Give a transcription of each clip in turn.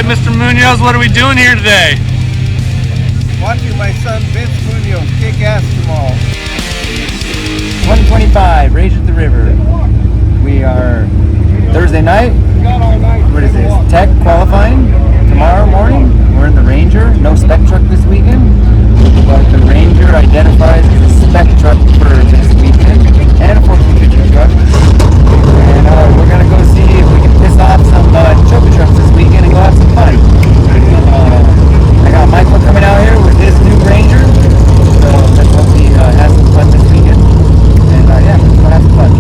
Mr. Munoz, what are we doing here today? Watching my son Vince Munoz kick ass tomorrow. 125, Rage at the River. We are Thursday night. What is this? Tech qualifying tomorrow morning. We're in the Ranger. No spec truck this weekend, but the Ranger identifies as a spec truck for this weekend and a 1450 truck. And we're gonna go see if we can piss off some choker trucks this weekend and go have some fun. I got Michael coming out here with his new Ranger, so let's hope he has some fun this weekend. And yeah, let's go have some fun.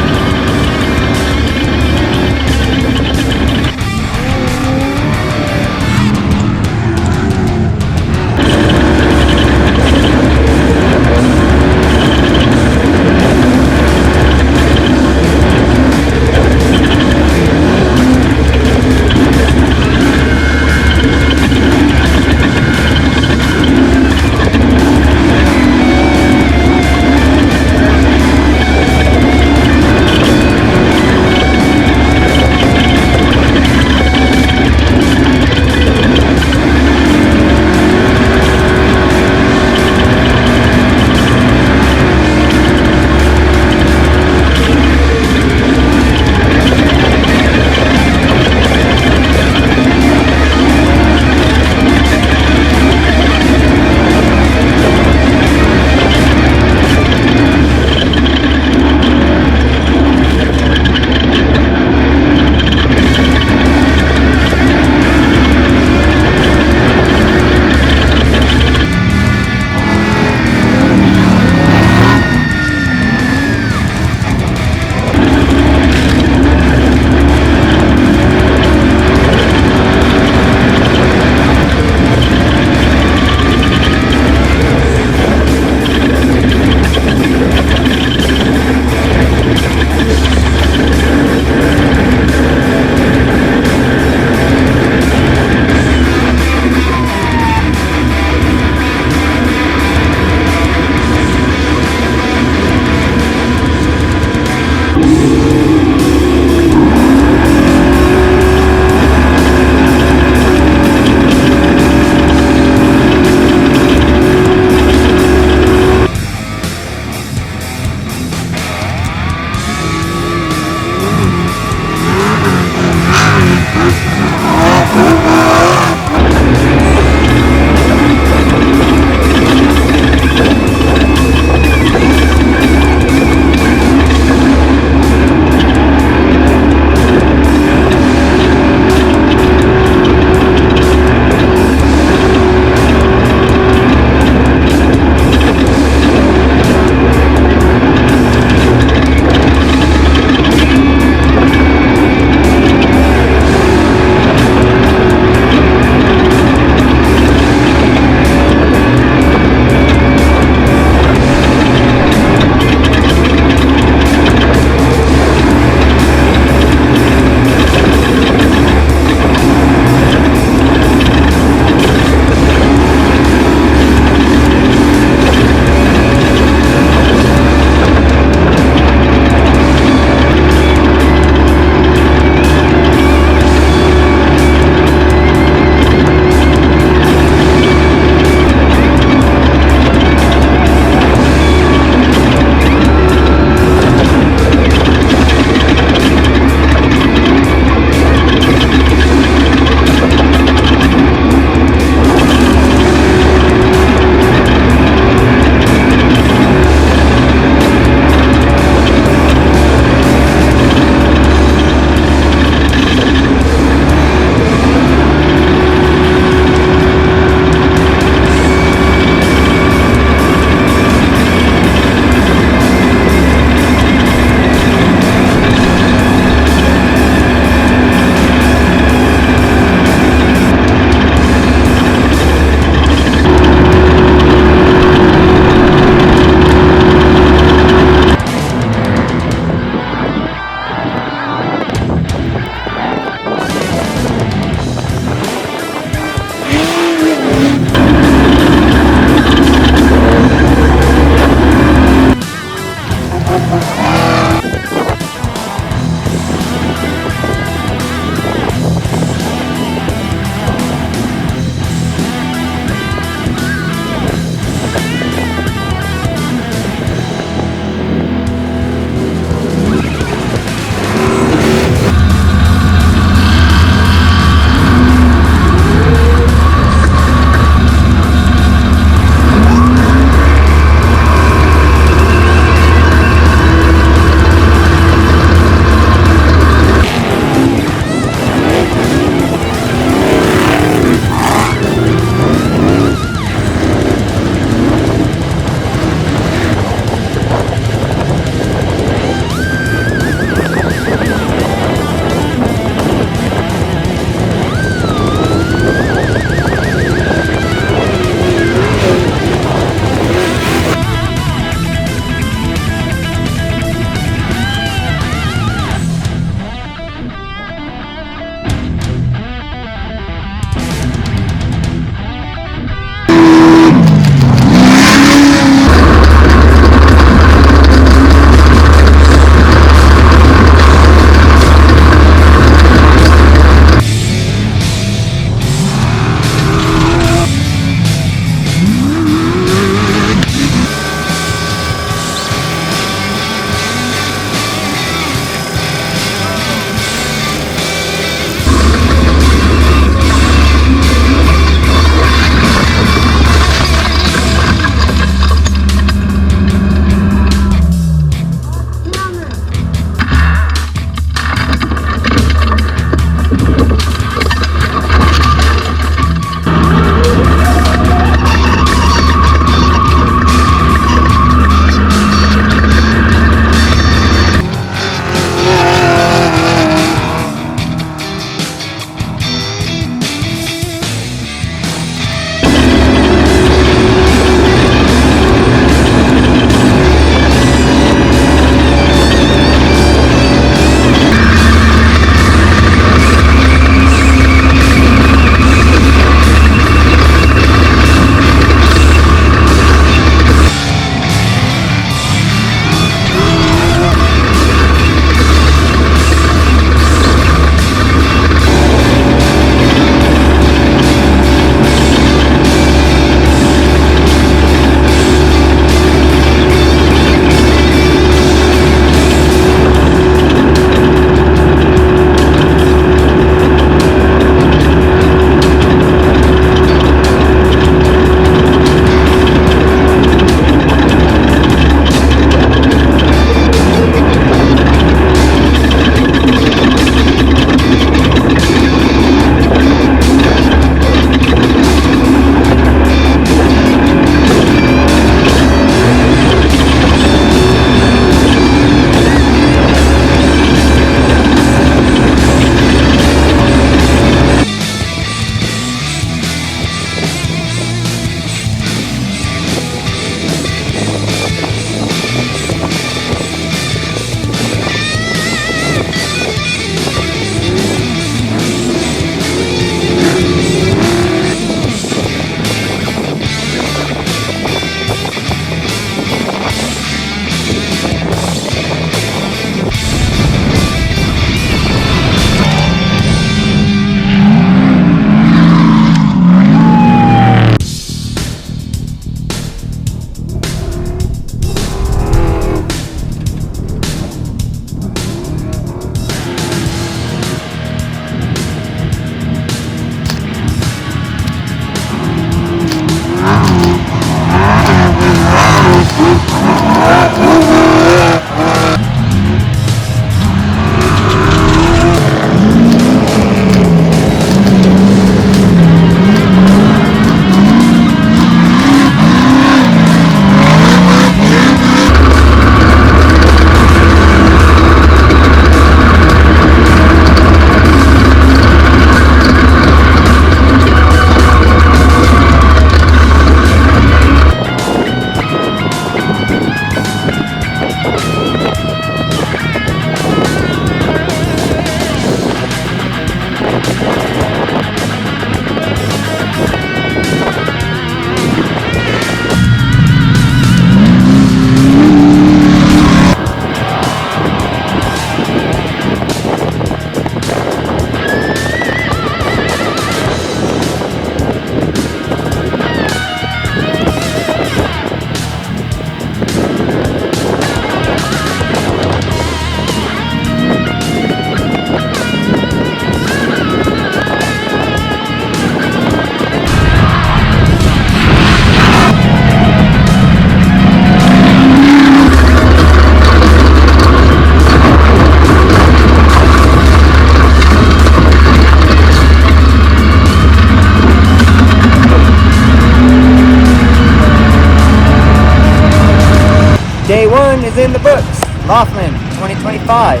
2021 is in the books. Laughlin 2025.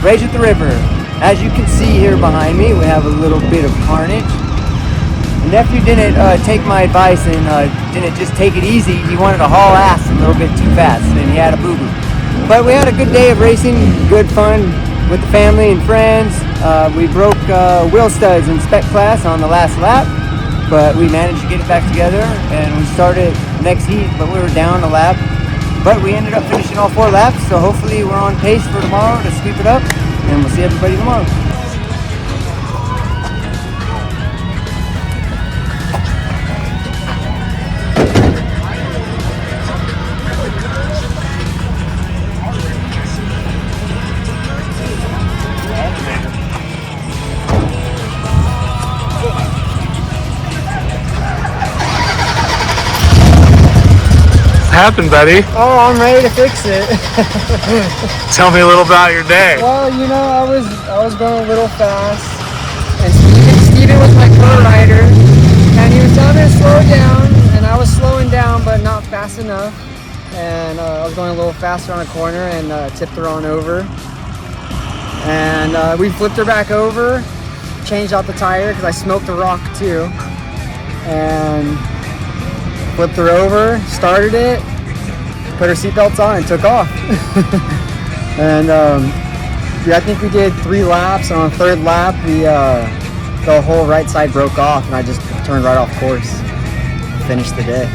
Rage at the River. As you can see here behind me, we have a little bit of carnage. The nephew didn't take my advice and didn't just take it easy. He wanted to haul ass a little bit too fast, and he had a boo-boo. But we had a good day of racing, good fun with the family and friends. We broke wheel studs in spec class on the last lap, but we managed to get it back together, and we started next heat, but we were down a lap. But we ended up finishing all 4 laps, so hopefully we're on pace for tomorrow to sweep it up, and we'll see everybody tomorrow. Happened, buddy? Oh, I'm ready to fix it. Tell me a little about your day. Well, you know, I was going a little fast, and Steven was my co-rider, and he was telling me to slow down, and I was slowing down, but not fast enough, and I was going a little faster on a corner, and tipped her on over, and we flipped her back over, changed out the tire because I smoked the rock too, and flipped her over, started it, put her seatbelts on, and took off. And yeah, I think we did 3 laps. And on the 3rd lap, the whole right side broke off, and I just turned right off course. Finished the day.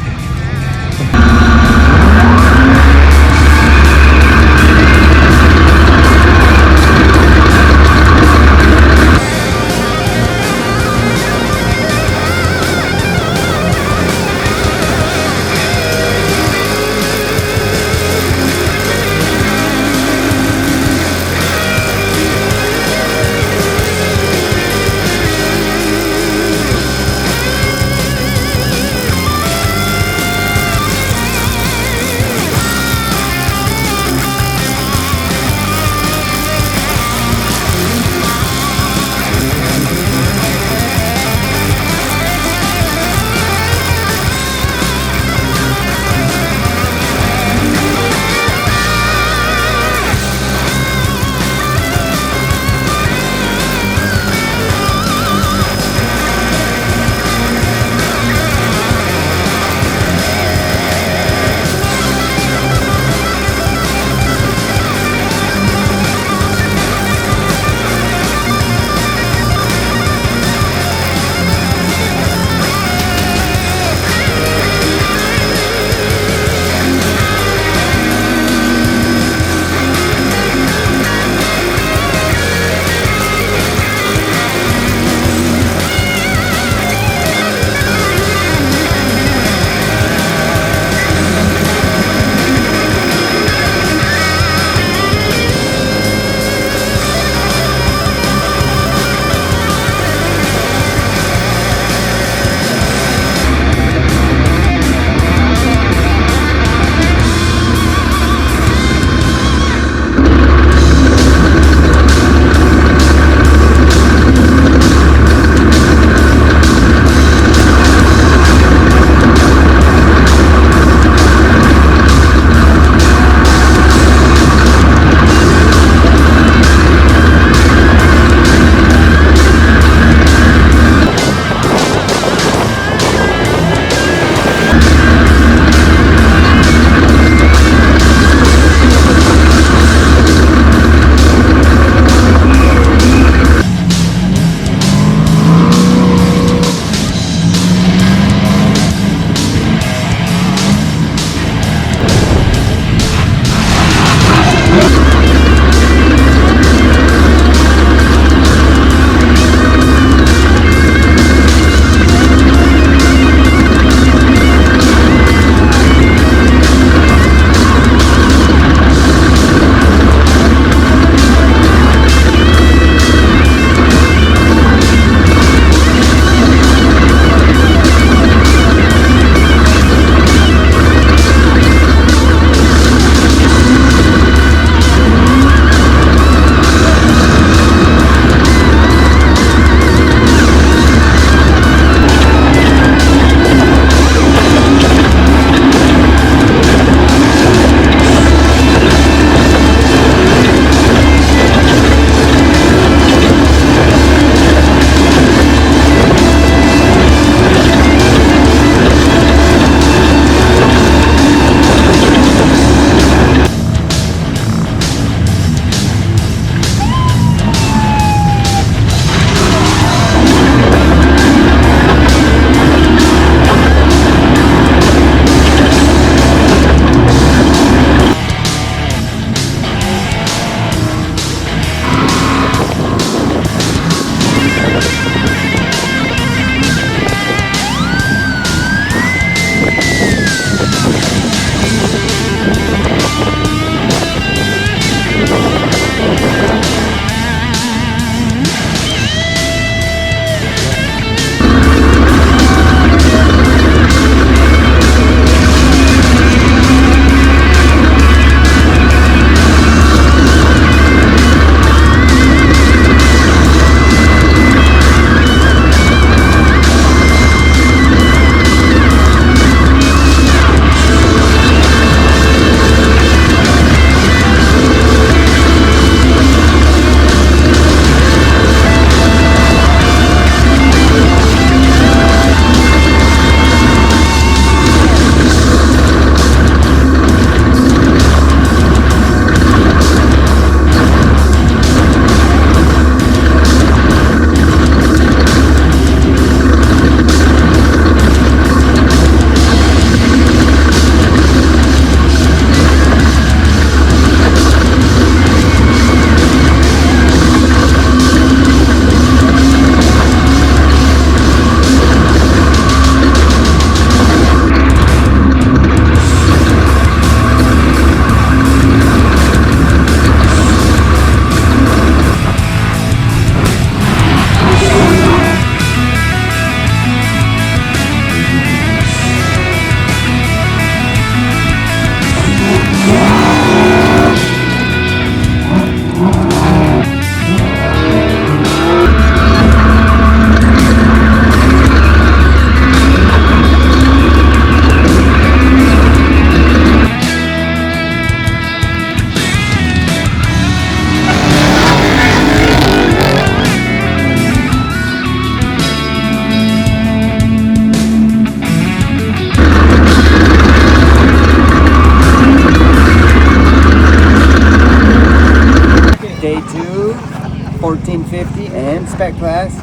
1450 and spec class.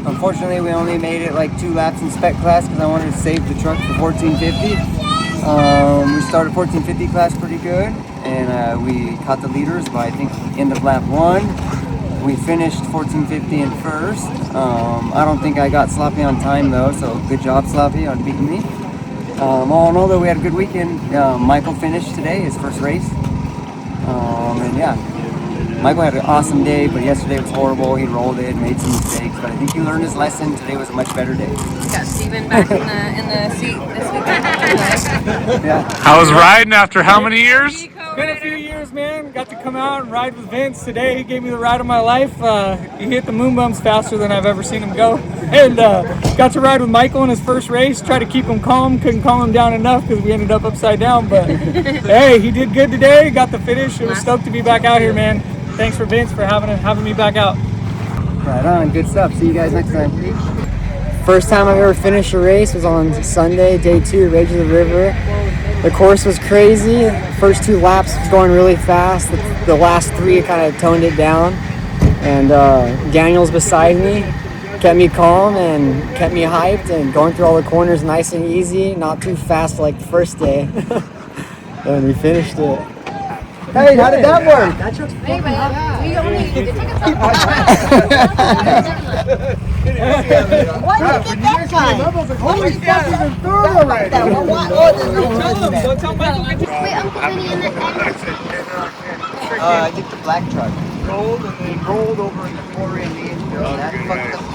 Unfortunately, we only made it like 2 laps in spec class because I wanted to save the truck for 1450. We started 1450 class pretty good, and we caught the leaders by, I think, end of lap 1. We finished 1450 in first. I don't think I got Sloppy on time though, so good job, Sloppy, on beating me. All in all, though, we had a good weekend. Michael finished today, his first race. And yeah, Michael had an awesome day, but yesterday was horrible. He rolled it, made some mistakes, but I think he learned his lesson. Today was a much better day. Got Steven back in the seat this weekend. Yeah. I was riding after how many years? Been a few years, man. Got to come out and ride with Vince today. He gave me the ride of my life. He hit the moon bumps faster than I've ever seen him go. And got to ride with Michael in his first race. Tried to keep him calm. Couldn't calm him down enough because we ended up upside down. But hey, he did good today. Got the finish. It was stoked to be back out here, man. Thanks for Vince for having me back out. Right on. Good stuff. See you guys next time. First time I've ever finished a race was on Sunday, day 2, Rage of the River. The course was crazy. First 2 laps was going really fast. The last 3 kind of toned it down. And Daniel's beside me, kept me calm and kept me hyped and going through all the corners nice and easy, not too fast like the first day. And we finished it. Hey, how did that work? Anyway, we don't need to take a Why did you get that guy? Holy fuck, he's in third already. Wait, Uncle Vinny and the I think the black truck rolled and then rolled over in the quarry in the infield. That fucked up the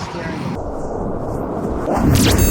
steering.